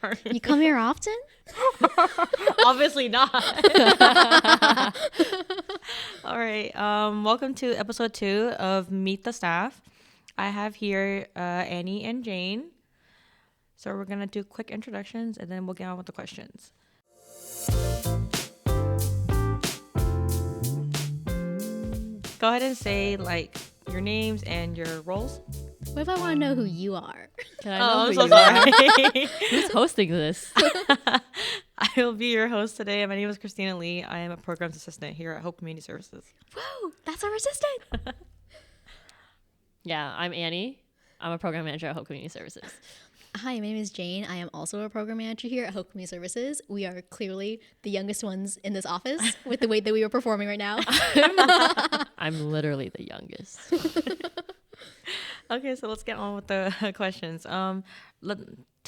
Sorry. You come here often? Obviously not. All right. Welcome to episode 2 of Meet the Staff. I have here Annie and Jane. So we're gonna do quick introductions and then we'll get on with the questions. Go ahead and say like your names and your roles. What if I want to know who you are? Can I know I'm who so you sorry. are? Who's hosting this? I will be your host today. My name is Christina L. I am a programs assistant here at Hope Community Services. Whoa, that's our assistant. Yeah, I'm Annie. I'm a program manager at Hope Community Services. Hi, my name is Jane. I am also a program manager here at Hope Community Services. We are clearly the youngest ones in this office with the way that we are performing right now. I'm literally the youngest. Okay, so let's get on with the questions. To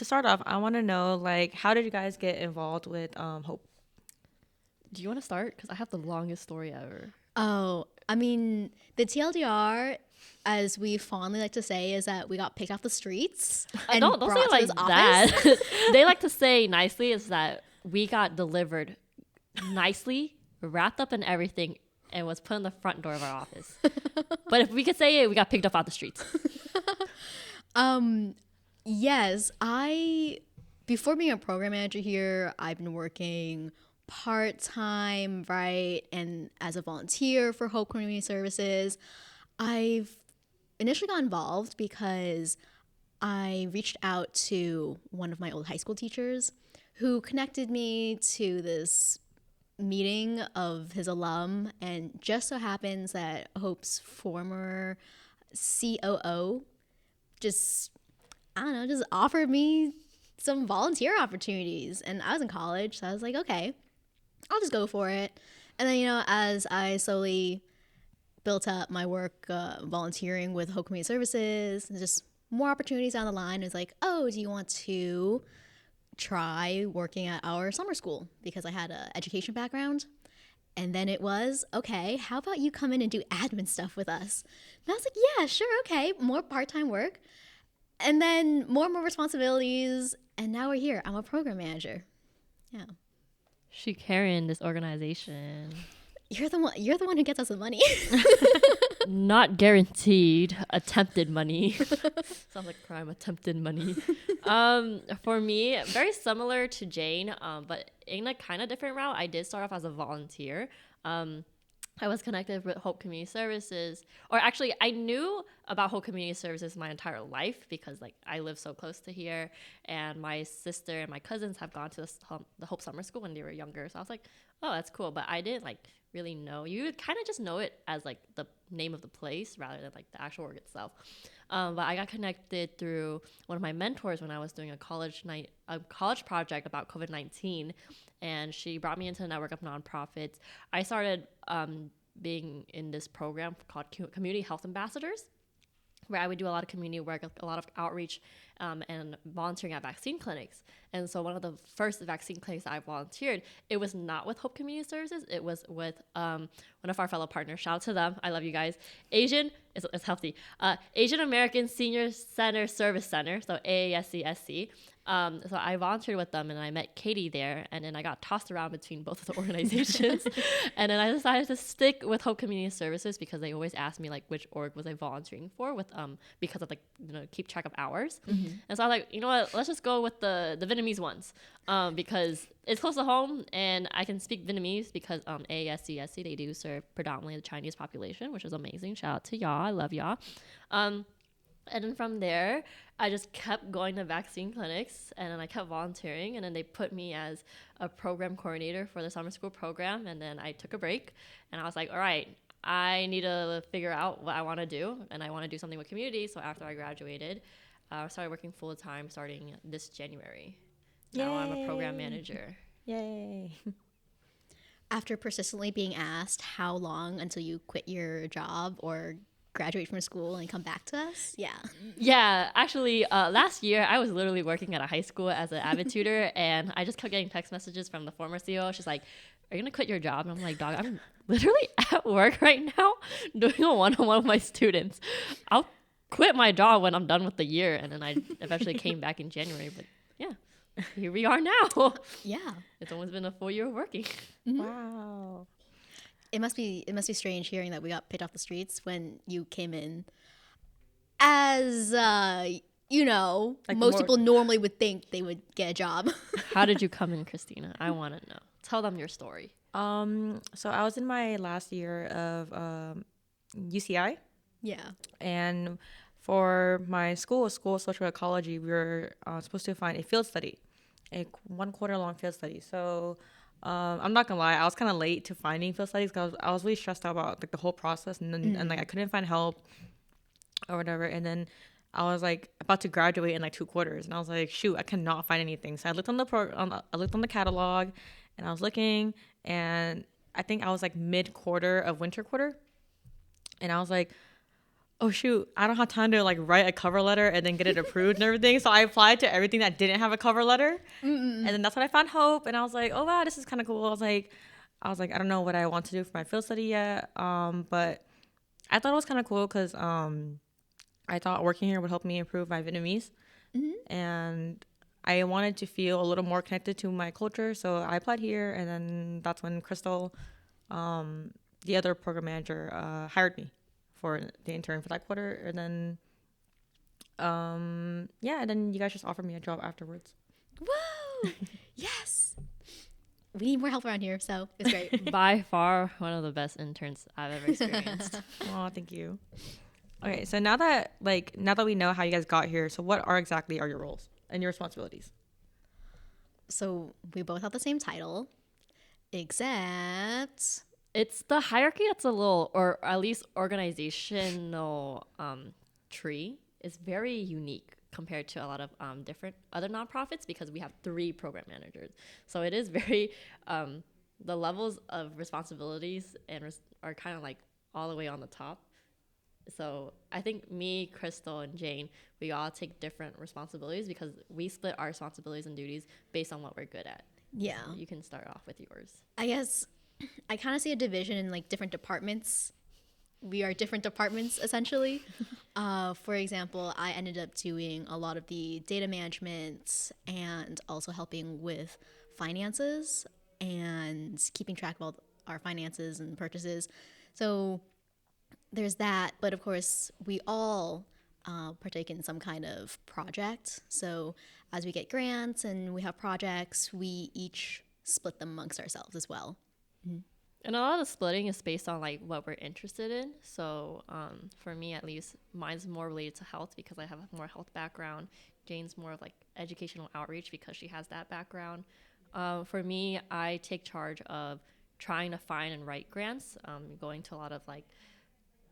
start off, I want to know, like, how did you guys get involved with Hope? Do you want to start? Because I have the longest story ever. Oh, I mean, the TLDR, as we fondly like to say, is that we got picked off the streets. And Don't say brought to like this that. office. They like to say nicely is that we got delivered nicely, wrapped up in everything, and was put in the front door of our office. But if we could say it, we got picked up off the streets. Yes, before being a program manager here, I've been working part-time, right, and as a volunteer for Hope Community Services. I've initially got involved because I reached out to one of my old high school teachers who connected me to this meeting of his alum, and just so happens that Hope's former COO just offered me some volunteer opportunities. And I was in college, so I was like, okay, I'll just go for it. And then, as I slowly built up my work volunteering with Hope Community Services, and just more opportunities down the line, it's like, oh, do you want to try working at our summer school? Because I had an education background. And then it was, okay, how about you come in and do admin stuff with us? And I was like, yeah, sure, okay, more part-time work. And then more and more responsibilities, and now we're here. I'm a program manager. Yeah. She carrying this organization. You're the one who gets us the money. Not guaranteed. Attempted money. Sounds like crime. Attempted money. For me, very similar to Jane, but in a kind of different route. I did start off as a volunteer. I was connected with Hope Community Services, or actually I knew about Hope Community Services my entire life because like I live so close to here, and my sister and my cousins have gone to the Hope Summer School when they were younger. So I was like, oh, that's cool. But I didn't like really know. You kind of just know it as like the name of the place rather than like the actual work itself. But I got connected through one of my mentors when I was doing a college project about COVID-19, and she brought me into a network of nonprofits. I started being in this program called Community Health Ambassadors, where I would do a lot of community work, a lot of outreach, and volunteering at vaccine clinics. And so one of the first vaccine clinics I volunteered, it was not with Hope Community Services. It was with one of our fellow partners. Shout out to them. I love you guys. It's healthy. Asian American Senior Center Service Center, so AASCSC. So I volunteered with them, and I met Katie there, and then I got tossed around between both of the organizations. And then I decided to stick with Hope Community Services because they always asked me like which org was I volunteering for with because of like keep track of hours. Mm-hmm. And so I was like, you know what, let's just go with the Vietnamese ones because it's close to home and I can speak Vietnamese because AASCSC, they do serve predominantly the Chinese population, which is amazing. Shout out to y'all. I love y'all. And then from there, I just kept going to vaccine clinics, and then I kept volunteering, and then they put me as a program coordinator for the summer school program, and then I took a break, and I was like, all right, I need to figure out what I want to do, and I want to do something with community. So after I graduated, I started working full-time starting this January. Yay. Now I'm a program manager. Yay. After persistently being asked how long until you quit your job or graduate from school and come back to us? Yeah, actually, last year I was literally working at a high school as an avid tutor, and I just kept getting text messages from the former CEO. She's like, are you gonna quit your job? And I'm like, dog, I'm literally at work right now doing a one-on-one with my students. I'll quit my job when I'm done with the year. And then I eventually came back in January, but yeah. here we are now. Yeah. It's almost been a full year of working. Wow. It must be strange hearing that we got picked off the streets when you came in as Like most more- people normally would think they would get a job. How did you come in, Christina? I want to know. Tell them your story. So I was in my last year of UCI, Yeah. and for my school of social ecology, we were supposed to find a field study, a 1 quarter long field study. So I'm not gonna lie, I was kind of late to finding field studies because I was really stressed out about like the whole process, and then and like I couldn't find help or whatever. And then I was like about to graduate in like 2 quarters, and I was like, shoot, I cannot find anything. So I looked on I looked on the catalog, and I was looking, and I think I was like mid quarter of winter quarter, and I was like, oh shoot, I don't have time to like write a cover letter and then get it approved and everything. So I applied to everything that didn't have a cover letter, and then that's when I found Hope, and I was like, oh wow, this is kind of cool. I was like, I don't know what I want to do for my field study yet, but I thought it was kind of cool because I thought working here would help me improve my Vietnamese, and I wanted to feel a little more connected to my culture. So I applied here, and then that's when Crystal, the other program manager, hired me for the intern for that quarter. And then, yeah, and then you guys just offered me a job afterwards. Woo! Yes. We need more help around here, so it's great. By far, one of the best interns I've ever experienced. Oh, thank you. Okay, so now that we know how you guys got here, so what are exactly your roles and your responsibilities? So we both have the same title, except It's the hierarchy that's a little, or at least organizational tree is very unique compared to a lot of different other nonprofits because we have 3 program managers. So it is very, the levels of responsibilities are kind of like all the way on the top. So I think me, Crystal, and Jane, we all take different responsibilities because we split our responsibilities and duties based on what we're good at. yeah. So you can start off with yours. I guess I kind of see a division in like different departments. We are different departments essentially. For example, I ended up doing a lot of the data management and also helping with finances and keeping track of all our finances and purchases. So there's that. But of course, we all partake in some kind of project. So as we get grants and we have projects, we each split them amongst ourselves as well. And a lot of the splitting is based on like what we're interested in. So for me, at least, mine's more related to health because I have a more health background. Jane's more of like educational outreach because she has that background. For me, I take charge of trying to find and write grants, going to a lot of like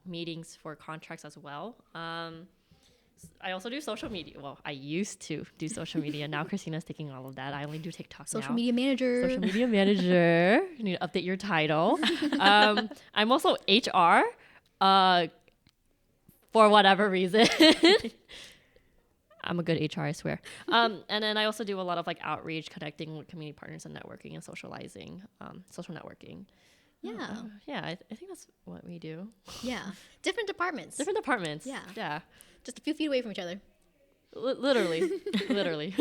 meetings for contracts as well. I also do social media. Well, I used to do social media. Now Christina's taking all of that. I only do TikTok Social now. media manager. Social media manager. You need to update your title. I'm also HR for whatever reason. I'm a good HR, I swear. And then I also do a lot of like outreach, connecting with community partners and networking and socializing, social networking. Yeah. Yeah, I think that's what we do. Yeah. Different departments. Different departments. Yeah. Yeah. Just a few feet away from each other. Literally. Literally.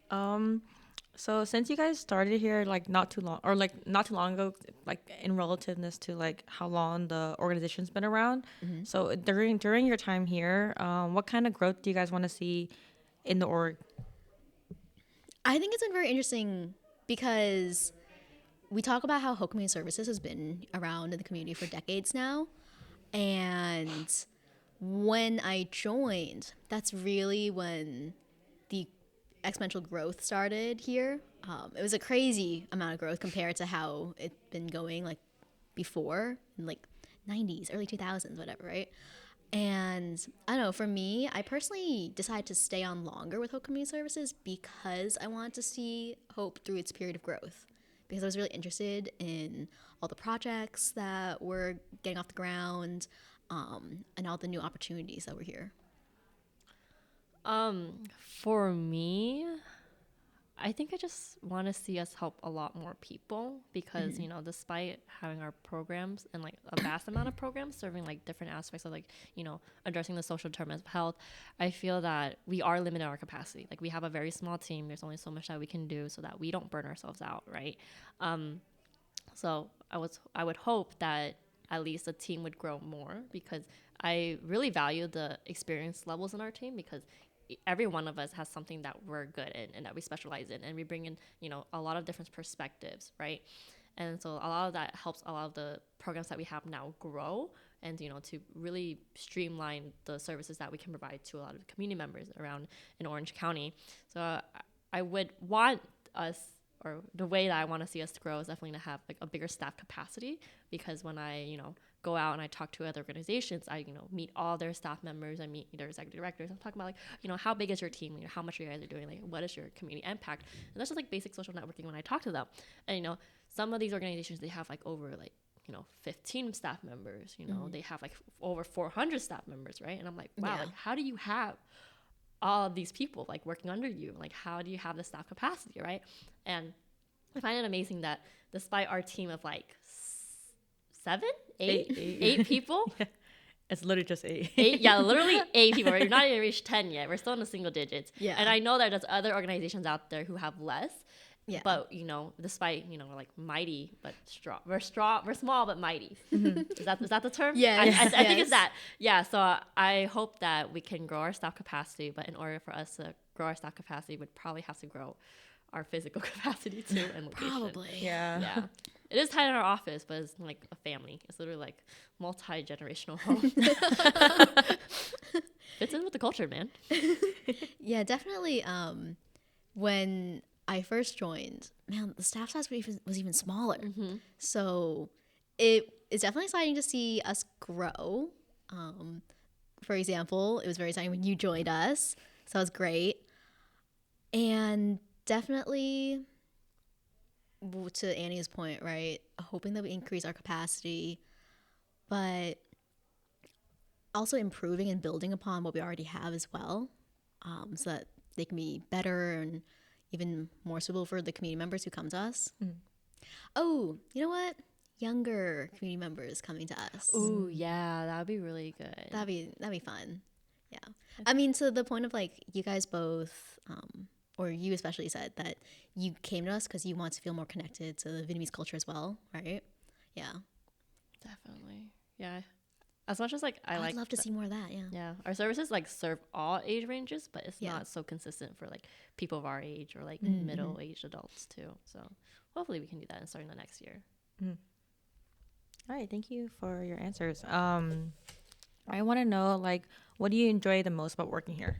So since you guys started here like not too long ago, like in relativeness to like how long the organization's been around, so during your time here, what kind of growth do you guys want to see in the org? I think it's been very interesting because we talk about how Hope Community Services has been around in the community for decades now. And when I joined, that's really when the exponential growth started here. It was a crazy amount of growth compared to how it's been going like before in like 90s, early 2000s, whatever, right? And I don't know, for me, I personally decided to stay on longer with Hope Community Services because I wanted to see Hope through its period of growth. Because I was really interested in all the projects that were getting off the ground, and all the new opportunities that were here. For me, I think I just want to see us help a lot more people because, despite having our programs and like a vast amount of programs serving like different aspects of like, addressing the social determinants of health, I feel that we are limited in our capacity. Like we have a very small team. There's only so much that we can do so that we don't burn ourselves out, right? So I would hope that at least the team would grow more because I really value the experience levels in our team because every one of us has something that we're good in and that we specialize in, and we bring in a lot of different perspectives, right? And so a lot of that helps a lot of the programs that we have now grow and to really streamline the services that we can provide to a lot of community members around in Orange County. So I would want us, or the way that I want to see us grow is definitely to have like a bigger staff capacity, because when I go out and I talk to other organizations, I meet all their staff members, I meet their executive directors. I'm talking about like how big is your team, how much you guys are doing, like what is your community impact, and that's just like basic social networking when I talk to them. And some of these organizations, they have like over like 15 staff members, they have like over 400 staff members, right? And I'm like, wow, like how do you have all of these people like working under you? Like how do you have the staff capacity, right? And I find it amazing that despite our team of like eight people. Yeah. It's literally just eight. Literally 8 people. We're not even reached 10 yet. We're still in the single digits. Yeah. And I know that there's other organizations out there who have less. Yeah. But despite we're like mighty but strong. We're small but mighty. Is that the term? Yeah. I think it's that. Yeah. So I hope that we can grow our staff capacity. But in order for us to grow our staff capacity, we'd probably have to grow our physical capacity too and location. Probably. Yeah. It is tight in our office, but it's like a family. It's literally like multi-generational home. Fits in with the culture, man. Yeah, definitely. When I first joined, man, the staff size was even smaller. Mm-hmm. So it is definitely exciting to see us grow. For example, it was very exciting when you joined us. So that was great. And definitely, to Annie's point, right, hoping that we increase our capacity, but also improving and building upon what we already have as well, so that they can be better and even more suitable for the community members who come to us. Oh, you know what? Younger community members coming to us. Ooh, yeah, that would be really good. That'd be fun. Yeah. I mean, to the point of like you guys both, or you especially said that you came to us because you want to feel more connected to the Vietnamese culture as well, right? Yeah. Definitely. Yeah. As much as like I'd love to see more of that, yeah. Yeah. Our services like serve all age ranges, but it's not so consistent for like people of our age or like middle-aged adults too. So hopefully we can do that starting the next year. All right, thank you for your answers. I want to know, like, what do you enjoy the most about working here?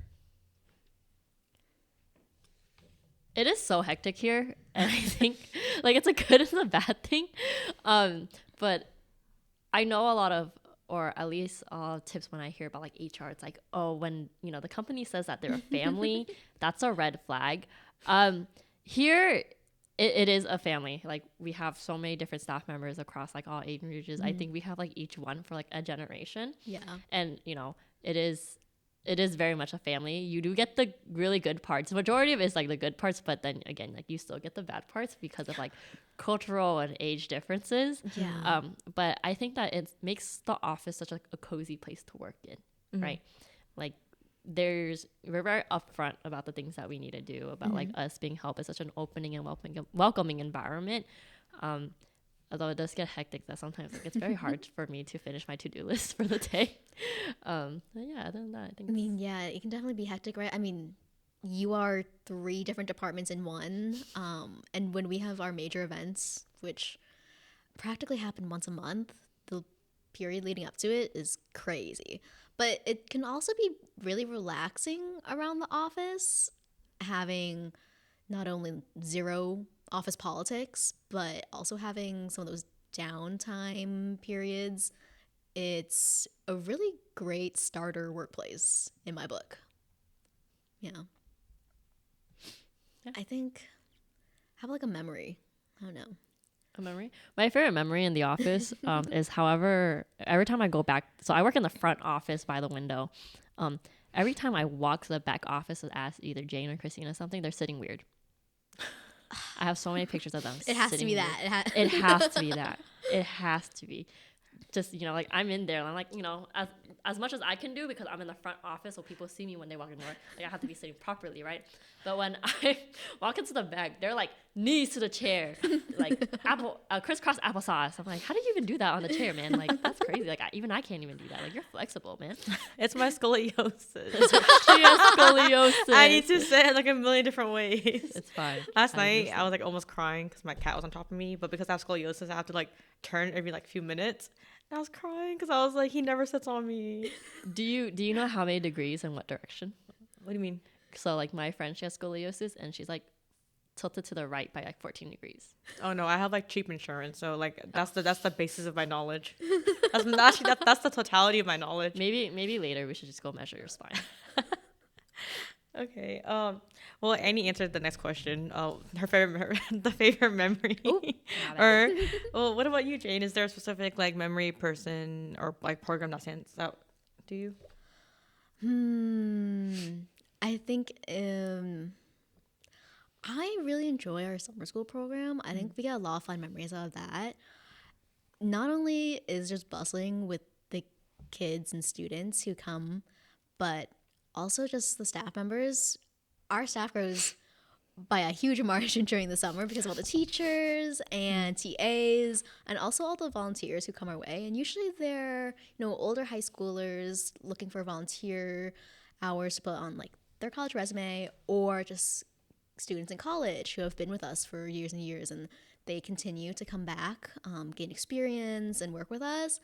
It is so hectic here, and I think like it's a good and a bad thing. But I know a lot of, or at least tips when I hear about like HR, it's like, oh, when the company says that they're a family, that's a red flag. Here it is a family. Like we have so many different staff members across like all age ranges. I think we have like each one for like a generation. Yeah. And it is very much a family. You do get the really good parts. The majority of it is like the good parts, but then again, like you still get the bad parts because of like cultural and age differences. Yeah. But I think that it makes the office such a cozy place to work in, right? Like we're very upfront about the things that we need to do, about like us being helped. It's such an opening and welcoming environment. Although it does get hectic, that sometimes like, it's very hard for me to finish my to-do list for the day. But yeah, other than that, I think. I mean, yeah, it can definitely be hectic, right? I mean, you are 3 different departments in one. And when we have our major events, which practically happen once a month, the period leading up to it is crazy. But it can also be really relaxing around the office, having not only zero office politics, but also having some of those downtime periods. It's a really great starter workplace in my book. Yeah. I think have like a memory. I don't know. A memory? My favorite memory in the office is, however, every time I go back, so I work in the front office by the window. Every time I walk to the back office and ask either Jane or Christina something, they're sitting weird. I have so many pictures of them. It has to sitting be here. that. It has to be that. It has to be. Just, you know, like I'm in there and I'm like, you know, as much as I can do because I'm in the front office so people see me when they walk in the door. Like I have to be sitting properly, right? But when I walk into the back, they're like knees to the chair, like crisscross applesauce. I'm like, how do you even do that on the chair, man? Like that's crazy. Like even I can't even do that. Like you're flexible, man. It's my scoliosis. She has scoliosis. I need to say it like a million different ways. It's fine. Last night I was like almost crying because my cat was on top of me, but because I have scoliosis, I have to like turn every like few minutes. And I was crying because I was like, he never sits on me. Do you know how many degrees in what direction? What do you mean? So like my friend, she has scoliosis and she's like tilted to the right by like 14 degrees. Oh no, I have like cheap insurance, so like that's the basis of my knowledge. That's actually that's the totality of my knowledge. Maybe later we should just go measure your spine. Okay. Well, Annie answered the next question. Her favorite, the favorite memory. Ooh, Or, well, what about you, Jane? Is there a specific like memory person or like program that stands out to you? I think I really enjoy our summer school program. I think we got a lot of fun memories out of that. Not only is just bustling with the kids and students who come, but also just the staff members. Our staff grows by a huge margin during the summer because of all the teachers and TAs and also all the volunteers who come our way. And usually they're, older high schoolers looking for volunteer hours to put on like their college resume, or just students in college who have been with us for years and years, and they continue to come back, gain experience and work with us.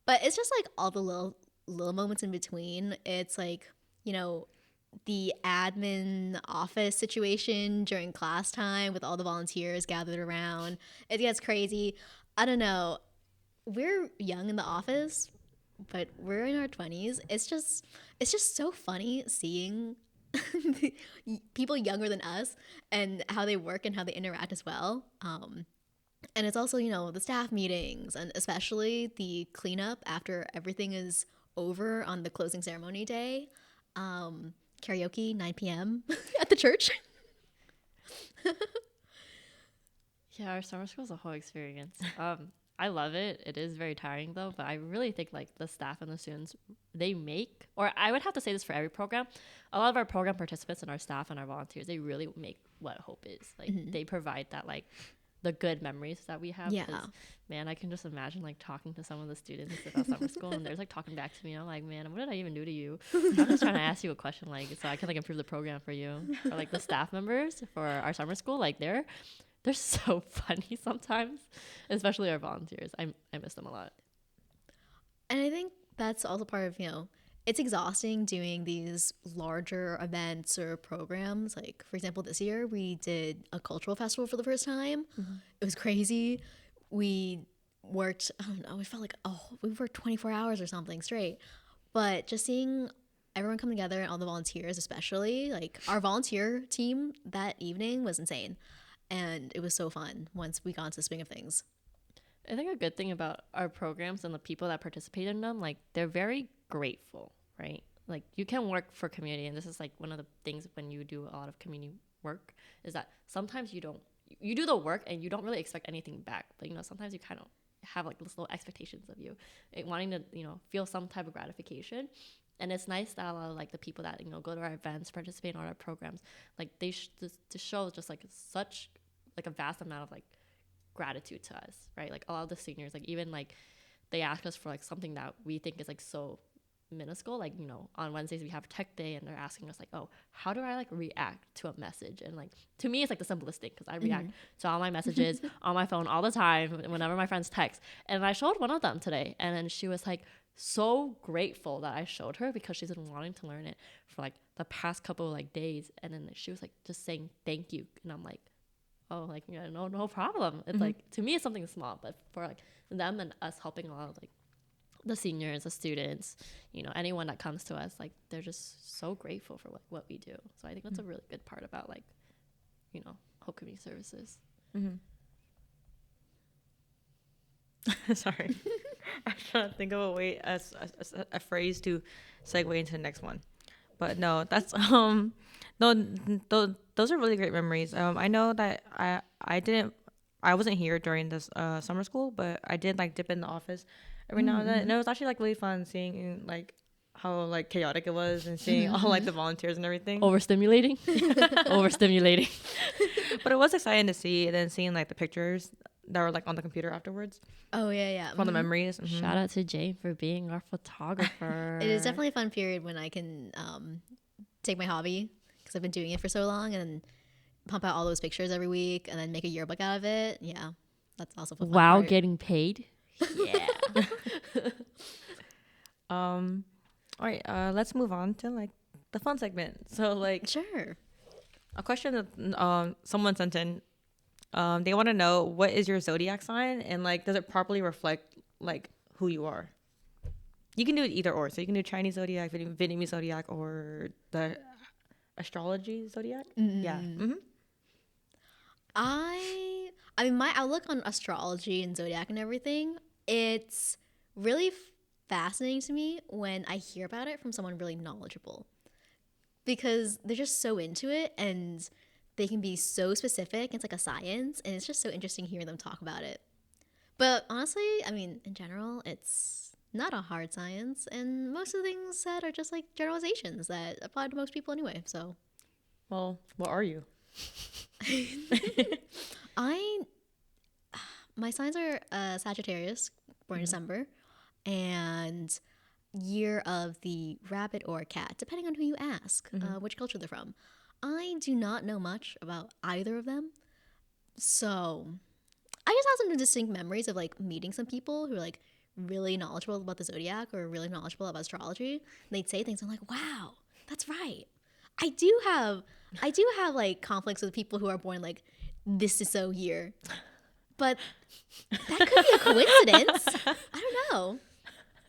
But it's just like all the little moments in between. It's like, the admin office situation during class time with all the volunteers gathered around. It gets crazy. I don't know. We're young in the office, but we're in our 20s. It's just so funny seeing people younger than us and how they work and how they interact as well. And it's also, the staff meetings and especially the cleanup after everything is over on the closing ceremony day. Karaoke 9 p.m. at the church. Yeah, our summer school is a whole experience. I love it. It is very tiring though, but I really think like the staff and the students, they make, or I would have to say this for every program, a lot of our program participants and our staff and our volunteers, they really make what Hope is. Like they provide that like the good memories that we have. Yeah. Man, I can just imagine like talking to some of the students about summer school and they're like talking back to me. I'm like, man, what did I even do to you? I'm just trying to ask you a question like so I can like improve the program for you. Or like the staff members for our summer school, like they're so funny sometimes, especially our volunteers. I miss them a lot. And I think that's also part of, it's exhausting doing these larger events or programs. Like, for example, this year we did a cultural festival for the first time. It was crazy. We worked, I don't know, we felt like, we worked 24 hours or something straight. But just seeing everyone come together and all the volunteers, especially, like our volunteer team that evening was insane. And it was so fun once we got into the swing of things. I think a good thing about our programs and the people that participate in them, like they're very grateful, right? Like you can work for community, and this is like one of the things when you do a lot of community work is that sometimes you do the work and you don't really expect anything back. But sometimes you kind of have like little expectations of you, wanting to feel some type of gratification. And it's nice that a lot of like the people that go to our events, participate in all our programs, like they to show just like such like a vast amount of like gratitude to us, right? Like a lot of the seniors, like even like they ask us for like something that we think is like so minuscule, like on Wednesdays we have tech day and they're asking us like, oh, how do I like react to a message? And like to me it's like the simplest thing because I react to all my messages on my phone all the time whenever my friends text. And I showed one of them today and then she was like so grateful that I showed her because she's been wanting to learn it for like the past couple of like days. And then she was like just saying thank you, and I'm like, oh, like no problem. It's like to me it's something small, but for like them and us helping a lot of like the seniors, the students, anyone that comes to us, like they're just so grateful for what we do. So I think that's a really good part about like Hope Community Services. Sorry. I'm trying to think of a way, a phrase to segue into the next one. But no, that's no, those are really great memories. I know that I wasn't here during this summer school, but I did like dip in the office every now and then, and it was actually like really fun seeing like how like chaotic it was and seeing all like the volunteers and everything. Overstimulating. Overstimulating. But it was exciting to see, and then seeing like the pictures that were like on the computer afterwards. Oh yeah. For the memories. Shout out to Jane for being our photographer. It is definitely a fun period when I can take my hobby, because I've been doing it for so long, and pump out all those pictures every week and then make a yearbook out of it. Yeah, that's also a fun Wow, part. getting paid. Yeah. All right, let's move on to like the fun segment. So like Sure. a question that someone sent in. They want to know, what is your zodiac sign, and like does it properly reflect like who you are? You can do it either or. So you can do Chinese zodiac, Vietnamese zodiac, or the astrology zodiac. Yeah. I mean, my outlook on astrology and zodiac and everything, it's really fascinating to me when I hear about it from someone really knowledgeable, because they're just so into it and they can be so specific. It's like a science, and it's just so interesting hearing them talk about it. But honestly, I mean, in general, it's not a hard science, and most of the things said are just like generalizations that apply to most people anyway. So, Well, what are you? my signs are Sagittarius, born in December, and year of the rabbit or cat, depending on who you ask, which culture they're from. I do not know much about either of them, so I just have some distinct memories of like meeting some people who are like really knowledgeable about the zodiac or really knowledgeable about astrology. And they'd say things, I'm like, wow, that's right. I do have like conflicts with people who are born like this is so year, but that could be a coincidence. I don't know.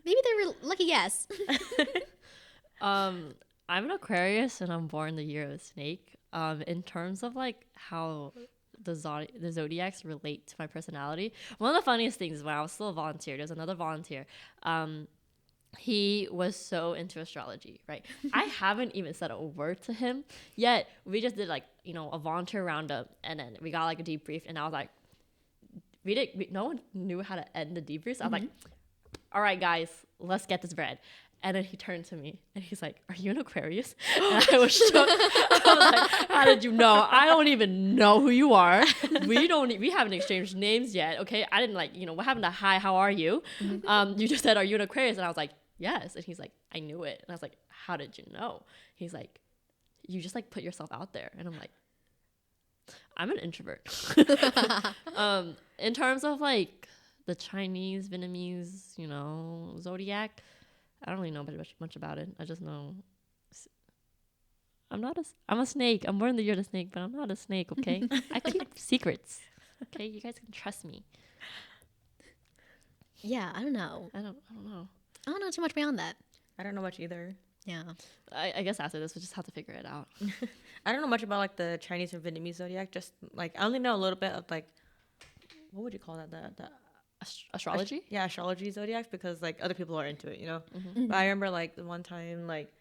Maybe they were lucky guess. I'm an Aquarius and I'm born the year of the snake. In terms of like how the zodiacs relate to my personality, one of the funniest things is when I was still a volunteer, there's another volunteer. He was so into astrology, right? I haven't even said a word to him yet. We just did like, a volunteer roundup, and then we got like a debrief, and I was like, no one knew how to end the debrief. So I was like, all right, guys, let's get this bread. And then he turned to me and he's like, are you an Aquarius? And I was shook. I was like, how did you know? I don't even know who you are. We haven't exchanged names yet. Okay. I didn't like, what happened to hi, how are you? You just said, are you an Aquarius? And I was like, yes. And he's like, I knew it. And I was like, how did you know? He's like, you just like put yourself out there. And I'm like, I'm an introvert. In terms of like the Chinese, Vietnamese, zodiac, I don't really know much about it. I just know I'm a snake. I'm born the year of the snake, but I'm not a snake, okay? I keep secrets. Okay, you guys can trust me. Yeah, I don't know. I don't know. I don't know too much beyond that. I don't know much either. Yeah. I guess after this we'll just have to figure it out. I don't know much about like the Chinese or Vietnamese zodiac. Just like I only know a little bit of like, what would you call that? The Astrology? Yeah, astrology zodiacs, because like other people are into it, But I remember like the one time like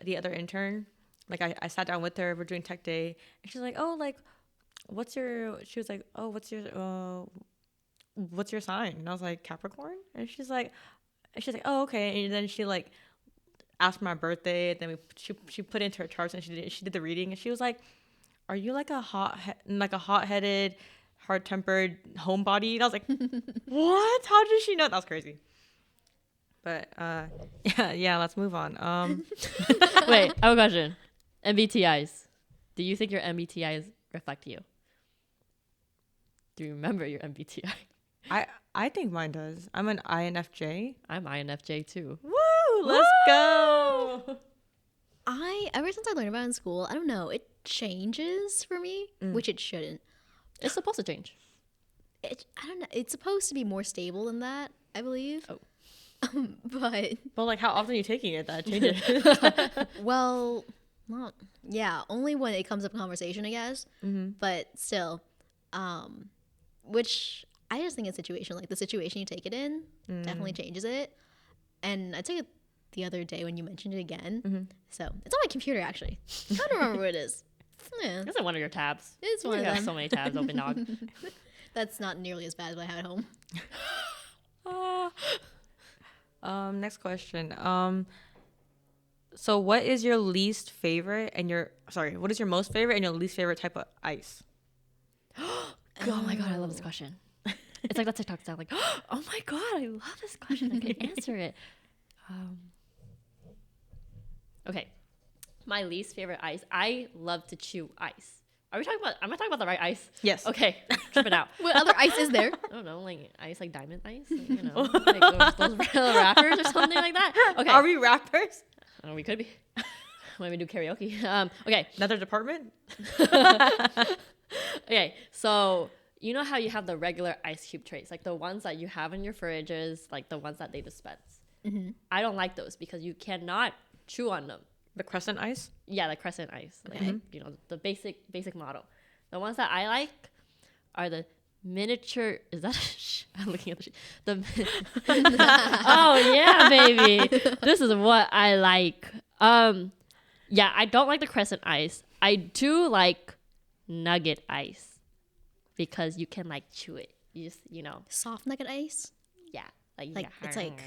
the other intern, like I sat down with her, we're doing tech day, and she's like, oh, like she was like, oh, what's your sign? And I was like, Capricorn. And she's like, oh, okay. And then she like asked my birthday, and then she put it into her charts, and she did the reading, and she was like, are you like a hot-headed, hard-tempered homebody? And I was like, what? How did she know? That was crazy. But yeah, let's move on. Wait, I have a question. MBTIs. Do you think your MBTIs reflect you? Do you remember your MBTI? I think mine does. I'm an INFJ. I'm INFJ too. Woo! Let's go. Ever since I learned about it in school, I don't know, it changes for me, which it shouldn't. It's supposed to change. I don't know. It's supposed to be more stable than that, I believe. Oh. But like, how often are you taking it that changes? well, not only when it comes up in conversation, I guess. But still, which I just think it's situation, like the situation you take it in definitely changes it. And I take it the other day when you mentioned it again. So it's on my computer actually. I don't remember what it is. Yeah, It's in one of your tabs. it's one You of have them. so many tabs open, dog. That's not nearly as bad as what I had at home. Next question. So what is your least favorite and what is your most favorite and your least favorite type of ice? Oh my god, I love this question. It's like that TikTok sound like, oh my god, I love this question. I can answer it. Okay, my least favorite ice. I love to chew ice. Am I talking about the right ice? Yes. Okay, tripping out. What other ice is there? I don't know, like ice, like diamond ice, like, you know, like those rappers or something like that. Okay, Are we rappers? we could be. When we do karaoke. Okay. Another department? Okay, so you know how you have the regular ice cube trays, like the ones that you have in your fridges, like the ones that they dispense. I don't like those because you cannot chew on them. The crescent ice? Yeah, the crescent ice, like, you know, the basic model. The ones that I like are the miniature. Is that? I'm looking at the sheet. Oh yeah, baby. This is what I like. Yeah, I don't like the crescent ice. I do like nugget ice because you can like chew it. You just, you know, Soft nugget ice. yeah, Like, yeah. it's like,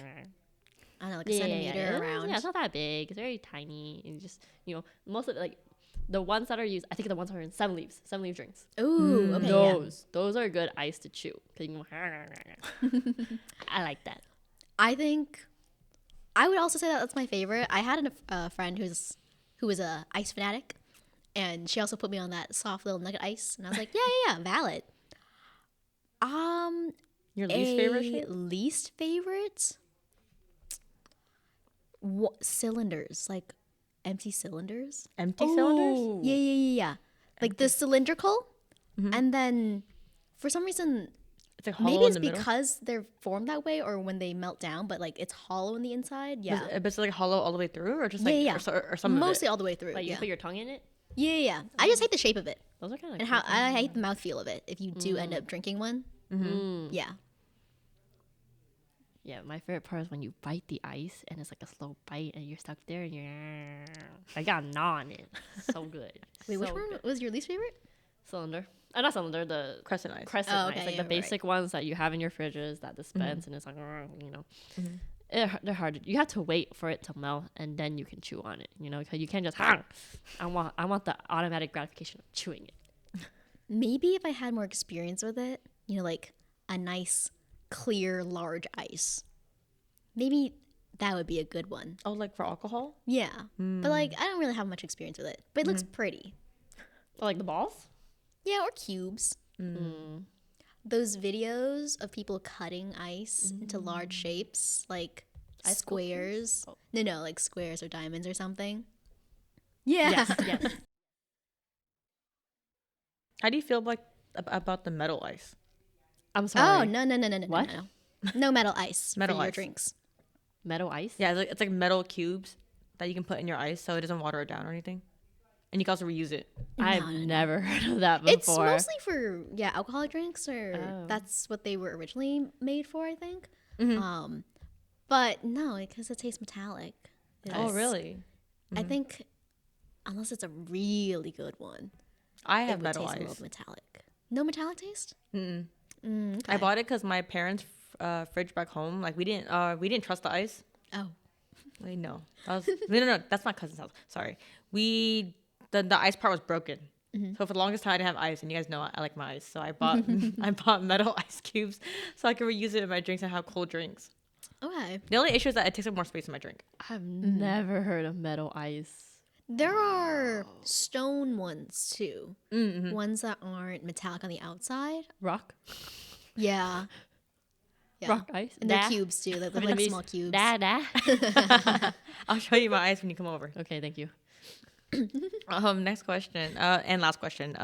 I don't know, like a centimeter around. Yeah, it's not that big. It's very tiny. And just, you know, most of it, like the ones that are used, I think the ones that are in 7-Leaf drinks. Ooh, okay. Yeah. Those are good ice to chew. 'Cause you can I like that. I think I would also say that that's my favorite. I had a friend who was a ice fanatic, and she also put me on that soft little nugget ice, and I was like, yeah, valid. Your least favorite shape? Least favorite? Cylinders, like empty cylinders. Empty cylinders? Ooh. Yeah. Like the cylindrical, and then for some reason, It's like hollow maybe in it's the middle? because they're formed that way, or when they melt down, but like it's hollow in the inside. Yeah, But it's like hollow all the way through, or just like Yeah. or some mostly of all the way through. Like you yeah. put your tongue in it. Yeah. I just hate the shape of it, Those are kind of and how I hate the mouthfeel of it. If you do end up drinking one, yeah. Yeah, my favorite part is when you bite the ice and it's like a slow bite and you're stuck there and you're I got a gnaw on it. So good. Wait, which So one good. was your least favorite? Cylinder? Not cylinder, the it. Crescent ice. crescent Oh, ice. okay, Like yeah, the right. basic ones that you have in your fridges that dispense and it's like, you know. They're hard. You have to wait for it to melt and then you can chew on it, you know, because you can't just, I want the automatic gratification of chewing it. Maybe if I had more experience with it, you know, like a nice, clear, large ice. Maybe that would be a good one. Oh, like for alcohol? Yeah. But like, I don't really have much experience with it. But it looks pretty. Like the balls? Yeah, or cubes. Those videos of people cutting ice into large shapes, like Ice squares. sculptures? No, like squares or diamonds or something. Yeah. Yes. How do you feel like about the metal ice? I'm sorry. Oh, no. What? No. No metal ice Metal for your ice. drinks. Metal ice? Yeah, it's like metal cubes that you can put in your ice so it doesn't water it down or anything. And you can also reuse it. I've never heard of that before. It's mostly for alcoholic drinks, or Oh. that's what they were originally made for, I think. But no, because it tastes metallic. Oh, It's- really? I think unless it's a really good one, I it have would metal taste a ice. little metallic. No metallic taste? Okay. I bought it because my parents' fridge back home, like we didn't trust the ice. Oh, Wait, no, that was no. That's my cousin's house. Sorry, the ice part was broken. So for the longest time, I didn't have ice, and you guys know I like my ice. So I bought I bought metal ice cubes so I could reuse it in my drinks and have cold drinks. okay. The only issue is that it takes up more space in my drink. I've never heard of metal ice. There are stone ones too. Ones that aren't metallic on the outside. Rock? Yeah. Rock ice? And they're Nah. cubes too. They're like Vietnamese. small cubes. Nah. I'll show you my ice when you come over. Okay, thank you. Next question, and last question.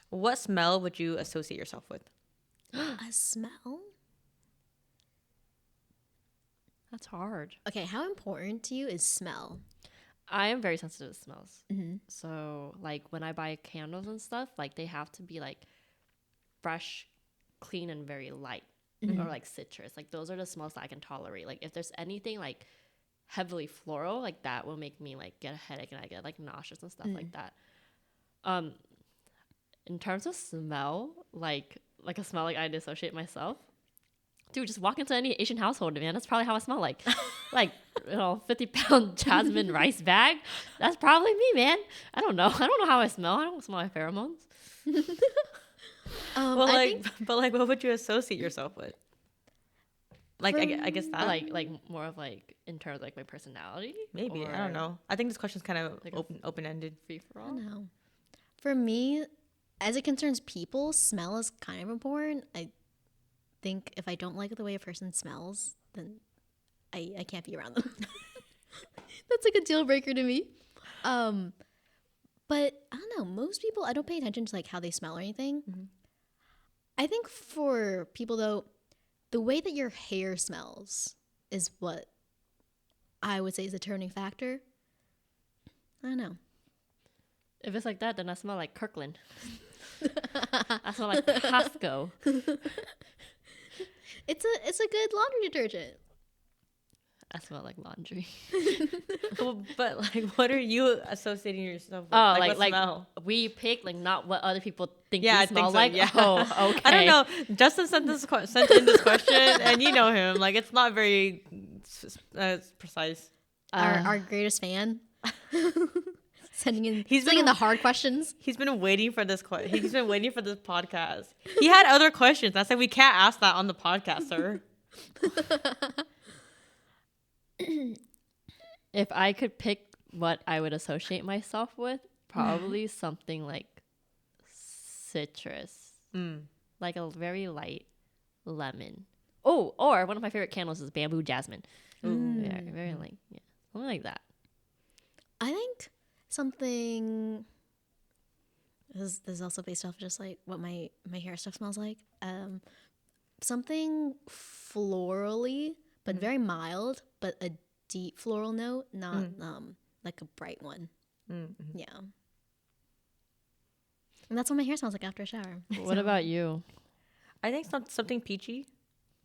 What smell would you associate yourself with? A smell? That's hard. Okay, how important to you is smell? I am very sensitive to smells. So, like, when I buy candles and stuff, like, they have to be, like, fresh, clean, and very light. Or, like, citrus. Like, those are the smells that I can tolerate. Like, if there's anything, like, heavily floral, like that will make me like get a headache and I get like nauseous and stuff like that. In terms of smell, like a smell like I dissociate myself. Dude, just walk into any Asian household, man. That's probably how I smell like. Like, 50-pound jasmine rice bag. That's probably me, man. I don't know. I don't know how I smell. I don't smell my pheromones. But what would you associate yourself with? Like, I guess that. Like more of like in terms of like my personality. Maybe, I don't know. I think this question's kind of like open ended. Free for all. I don't know. For me, as it concerns people, smell is kind of important. I think if I don't like the way a person smells, then I can't be around them. That's like a deal breaker to me. But I don't know. Most people, I don't pay attention to like how they smell or anything. Mm-hmm. I think for people though, the way that your hair smells is what I would say is a turning factor. I don't know. If it's like that, then I smell like Kirkland. I smell like Costco. It's a good laundry detergent. I smell like laundry. Well, but like, what are you associating yourself with? Oh, what like smell? we pick like not what other people think Yeah, we I smell think so, like. yeah. Oh, okay. I don't know. Justin sent in this question, and you know him. Like, it's not very precise. Our greatest fan. Sending in the hard questions. He's been waiting for this He's been waiting for this podcast. He had other questions. I said we can't ask that on the podcast, sir. If I could pick what I would associate myself with, probably something like citrus, like a very light lemon. Oh, or one of my favorite candles is bamboo jasmine. Yeah, very light. Yeah, something like that. I think something. This is also based off just like what my hair stuff smells like. Something florally, but very mild, but a deep floral note, not like a bright one. Mm-hmm. Yeah. And that's what my hair smells like after a shower. What about you? I think something peachy.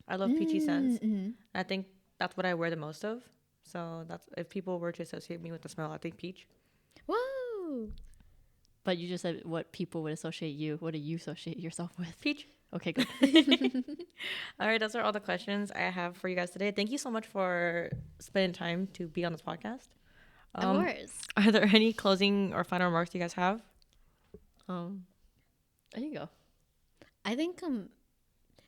I love peachy scents. Mm-hmm. I think that's what I wear the most of. So that's if people were to associate me with the smell, I think peach. Whoa! But you just said what people would associate you. What do you associate yourself with? Peach. Okay, good. All right, those are all the questions I have for you guys today. Thank you so much for spending time to be on this podcast. Of course. Are there any closing or final remarks you guys have? There you go. I think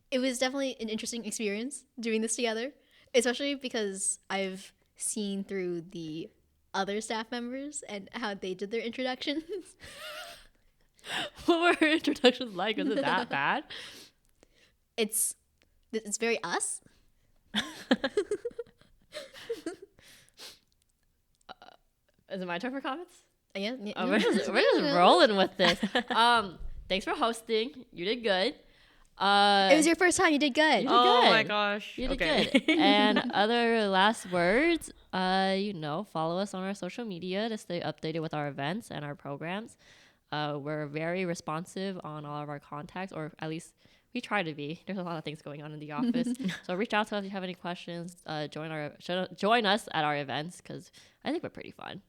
it was definitely an interesting experience doing this together, especially because I've seen through the other staff members and how they did their introductions. What were her introductions like? Was it that bad? It's very us. Is it my turn for comments? Yeah. We're just rolling with this. Thanks for hosting. You did good. It was your first time. You did good. You did Oh good. my gosh. You did good. And other last words, follow us on our social media to stay updated with our events and our programs. We're very responsive on all of our contacts, or at least we try to be. There's a lot of things going on in the office. So reach out to us if you have any questions. Join us at our events because I think we're pretty fun.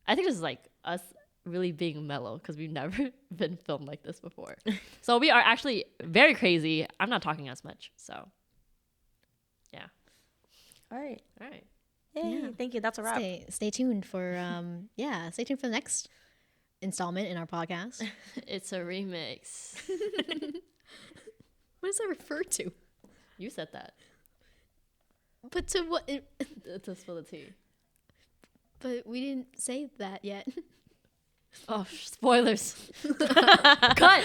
I think this is like us really being mellow because we've never been filmed like this before. So we are actually very crazy. I'm not talking as much. So yeah. All right. Yay. Yeah. Thank you. That's a wrap. Stay tuned for stay tuned for the next installment in our podcast. It's a remix. What does that refer to? You said that. But to what? To spill the tea. But we didn't say that yet. Oh, spoilers. Cut.